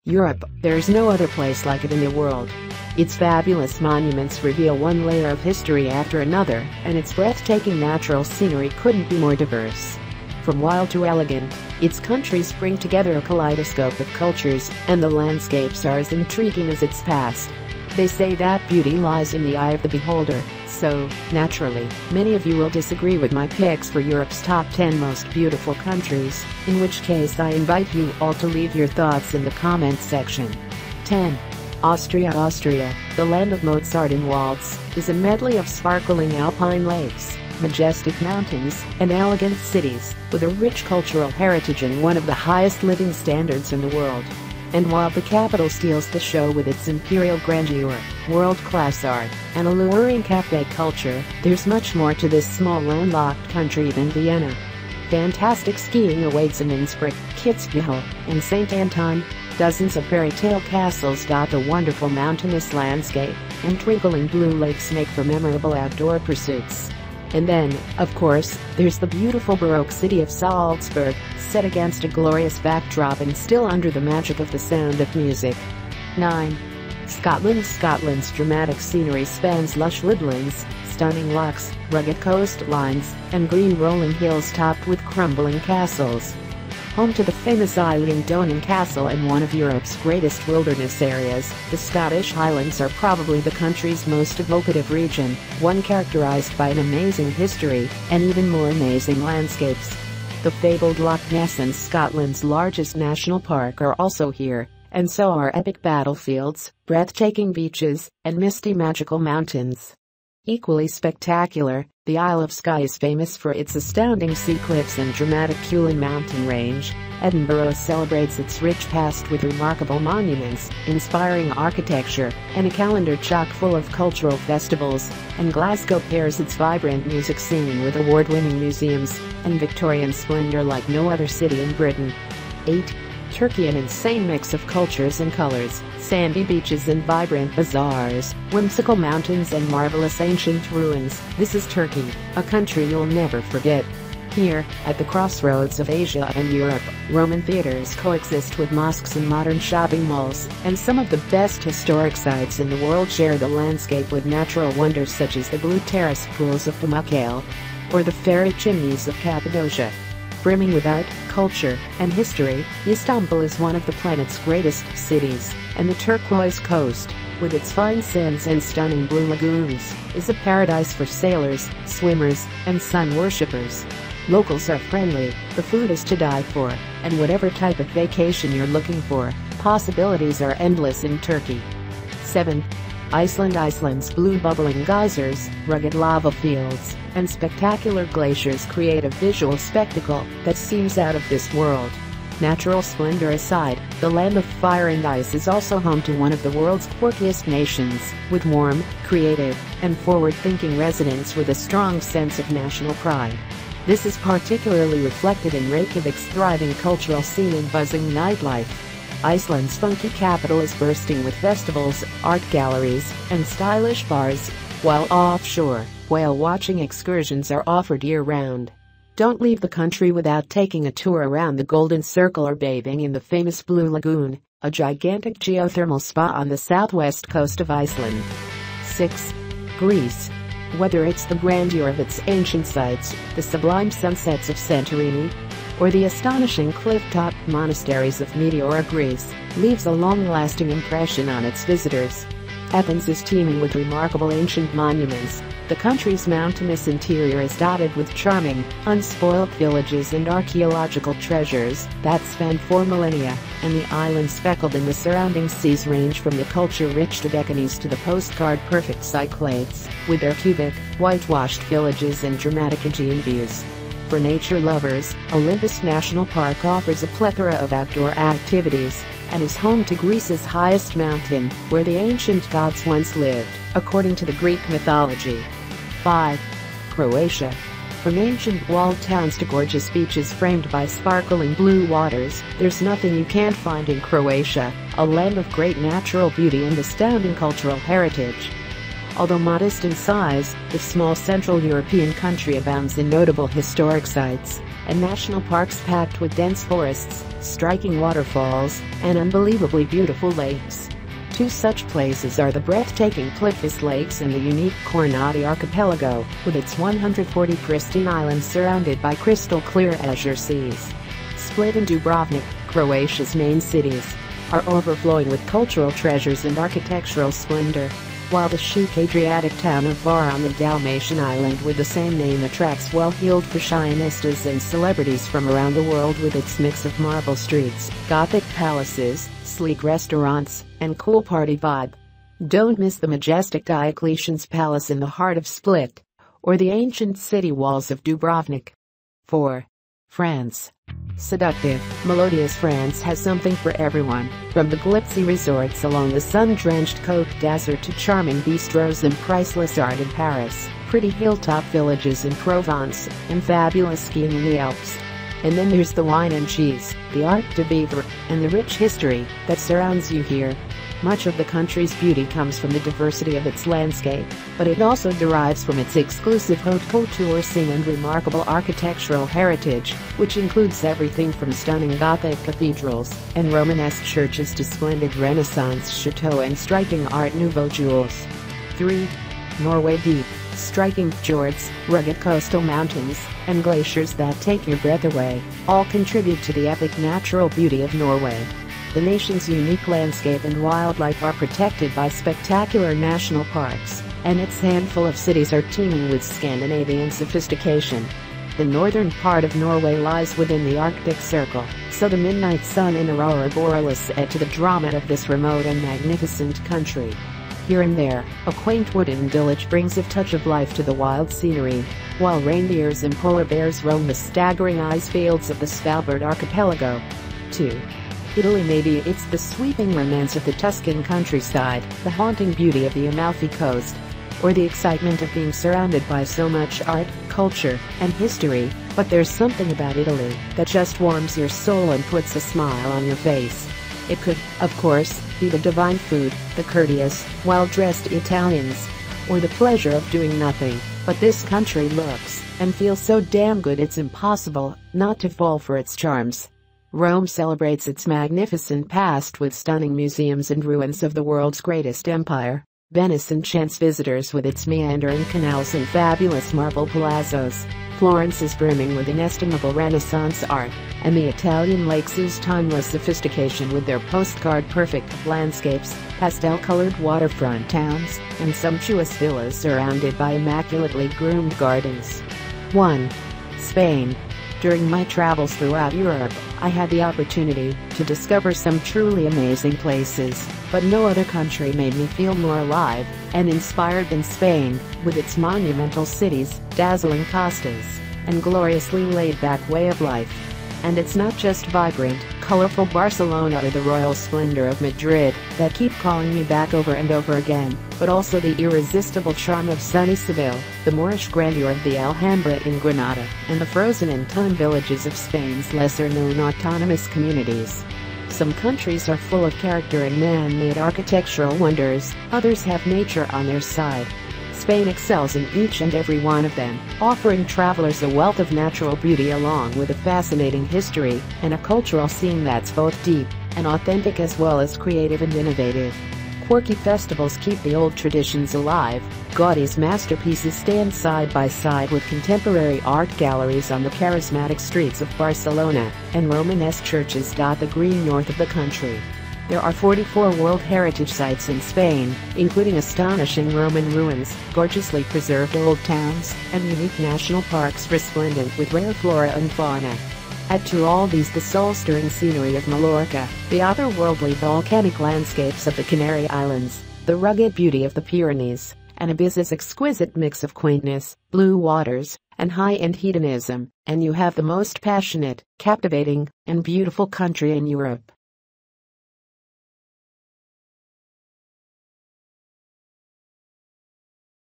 Europe, there's no other place like it in the world. Its fabulous monuments reveal one layer of history after another, and its breathtaking natural scenery couldn't be more diverse. From wild to elegant, its countries bring together a kaleidoscope of cultures, and the landscapes are as intriguing as its past. They say that beauty lies in the eye of the beholder, so, naturally, many of you will disagree with my picks for Europe's top 10 most beautiful countries, in which case I invite you all to leave your thoughts in the comments section. 10. Austria, the land of Mozart and waltz, is a medley of sparkling alpine lakes, majestic mountains, and elegant cities, with a rich cultural heritage and one of the highest living standards in the world. And while the capital steals the show with its imperial grandeur, world-class art, and alluring café culture, there's much more to this small landlocked country than Vienna. Fantastic skiing awaits in Innsbruck, Kitzbühel, and St. Anton. Dozens of fairy tale castles dot the wonderful mountainous landscape, and twinkling blue lakes make for memorable outdoor pursuits. And then, of course, there's the beautiful Baroque city of Salzburg, set against a glorious backdrop and still under the magic of the sound of music. 9. Scotland's dramatic scenery spans lush woodlands, stunning lochs, rugged coastlines, and green rolling hills topped with crumbling castles. Home to the famous Donen Castle and one of Europe's greatest wilderness areas, the Scottish Highlands are probably the country's most evocative region, one characterized by an amazing history and even more amazing landscapes. The fabled Loch Ness and Scotland's largest national park are also here, and so are epic battlefields, breathtaking beaches, and misty magical mountains. Equally spectacular, the Isle of Skye is famous for its astounding sea cliffs and dramatic Culin mountain range. Edinburgh celebrates its rich past with remarkable monuments, inspiring architecture, and a calendar chock full of cultural festivals, and Glasgow pairs its vibrant music scene with award-winning museums and Victorian splendor like no other city in Britain. 8. Turkey, an insane mix of cultures and colors, sandy beaches and vibrant bazaars, whimsical mountains and marvelous ancient ruins. This is Turkey, a country you'll never forget. Here, at the crossroads of Asia and Europe, Roman theaters coexist with mosques and modern shopping malls, and some of the best historic sites in the world share the landscape with natural wonders such as the blue terrace pools of Pamukkale or the fairy chimneys of Cappadocia. Brimming with art, culture, and history, Istanbul is one of the planet's greatest cities, and the turquoise coast, with its fine sands and stunning blue lagoons, is a paradise for sailors, swimmers, and sun worshippers. Locals are friendly, the food is to die for, and whatever type of vacation you're looking for, possibilities are endless in Turkey. 7. Iceland's blue bubbling geysers, rugged lava fields, and spectacular glaciers create a visual spectacle that seems out of this world. Natural splendor aside, the land of fire and ice is also home to one of the world's quirkiest nations, with warm, creative, and forward-thinking residents with a strong sense of national pride. This is particularly reflected in Reykjavik's thriving cultural scene and buzzing nightlife. Iceland's funky capital is bursting with festivals, art galleries, and stylish bars, while offshore, whale-watching excursions are offered year-round. Don't leave the country without taking a tour around the Golden Circle or bathing in the famous Blue Lagoon, a gigantic geothermal spa on the southwest coast of Iceland. 6. Greece. Whether it's the grandeur of its ancient sites, the sublime sunsets of Santorini, or the astonishing cliff-top monasteries of Meteora, Greece, leaves a long-lasting impression on its visitors. Athens is teeming with remarkable ancient monuments. The country's mountainous interior is dotted with charming, unspoiled villages and archaeological treasures that span 4 millennia, and the islands speckled in the surrounding seas range from the culture-rich Dodecanese to the postcard-perfect Cyclades, with their cubic, whitewashed villages and dramatic Aegean views. For nature lovers, Olympus National Park offers a plethora of outdoor activities, and is home to Greece's highest mountain, where the ancient gods once lived, according to the Greek mythology. 5. Croatia. From ancient walled towns to gorgeous beaches framed by sparkling blue waters, there's nothing you can't find in Croatia, a land of great natural beauty and astounding cultural heritage. Although modest in size, the small Central European country abounds in notable historic sites. and national parks packed with dense forests, striking waterfalls, and unbelievably beautiful lakes. Two such places are the breathtaking Cliffs Lakes and the unique Kornati Archipelago, with its 140 pristine islands surrounded by crystal-clear azure seas. Split and Dubrovnik, Croatia's main cities, are overflowing with cultural treasures and architectural splendor, while the chic Adriatic town of Var on the Dalmatian island with the same name attracts well-heeled fashionistas and celebrities from around the world with its mix of marble streets, Gothic palaces, sleek restaurants, and cool party vibe. Don't miss the majestic Diocletian's Palace in the heart of Split, or the ancient city walls of Dubrovnik. 4. France. Seductive, melodious France has something for everyone, from the glitzy resorts along the sun-drenched Côte d'Azur to charming bistros and priceless art in Paris, pretty hilltop villages in Provence, and fabulous skiing in the Alps. And then there's the wine and cheese, the Art de Vivre, and the rich history that surrounds you here. Much of the country's beauty comes from the diversity of its landscape, but it also derives from its exclusive haute couture scene and remarkable architectural heritage, which includes everything from stunning Gothic cathedrals and Romanesque churches to splendid Renaissance chateaux and striking Art Nouveau jewels. 3. Norway. Deep, striking fjords, rugged coastal mountains, and glaciers that take your breath away, all contribute to the epic natural beauty of Norway. The nation's unique landscape and wildlife are protected by spectacular national parks, and its handful of cities are teeming with Scandinavian sophistication. The northern part of Norway lies within the Arctic Circle, so the midnight sun and aurora borealis add to the drama of this remote and magnificent country. Here and there, a quaint wooden village brings a touch of life to the wild scenery, while reindeers and polar bears roam the staggering ice fields of the Svalbard archipelago. 2. Italy. Maybe it's the sweeping romance of the Tuscan countryside, the haunting beauty of the Amalfi Coast, or the excitement of being surrounded by so much art, culture, and history, but there's something about Italy that just warms your soul and puts a smile on your face. It could, of course, be the divine food, the courteous, well-dressed Italians, or the pleasure of doing nothing, but this country looks and feels so damn good it's impossible not to fall for its charms. Rome celebrates its magnificent past with stunning museums and ruins of the world's greatest empire. Venice enchants visitors with its meandering canals and fabulous marble palazzos. Florence is brimming with inestimable Renaissance art, and the Italian lakes ooze timeless sophistication with their postcard-perfect landscapes, pastel-colored waterfront towns, and sumptuous villas surrounded by immaculately groomed gardens. 1. Spain. During my travels throughout Europe, I had the opportunity to discover some truly amazing places, but no other country made me feel more alive and inspired than Spain, with its monumental cities, dazzling costas, and gloriously laid-back way of life. And it's not just vibrant, colorful Barcelona or the royal splendor of Madrid that keep calling me back over and over again, but also the irresistible charm of sunny Seville, the Moorish grandeur of the Alhambra in Granada, and the frozen-in-time villages of Spain's lesser-known autonomous communities. Some countries are full of character and man-made architectural wonders, others have nature on their side. Spain excels in each and every one of them, offering travelers a wealth of natural beauty along with a fascinating history and a cultural scene that's both deep and authentic as well as creative and innovative. Quirky festivals keep the old traditions alive. Gaudi's masterpieces stand side by side with contemporary art galleries on the charismatic streets of Barcelona, and Romanesque churches dot the green north of the country. There are 44 World Heritage Sites in Spain, including astonishing Roman ruins, gorgeously preserved old towns, and unique national parks resplendent with rare flora and fauna. Add to all these the soul-stirring scenery of Mallorca, the otherworldly volcanic landscapes of the Canary Islands, the rugged beauty of the Pyrenees, and Ibiz's exquisite mix of quaintness, blue waters, and high-end hedonism, and you have the most passionate, captivating, and beautiful country in Europe.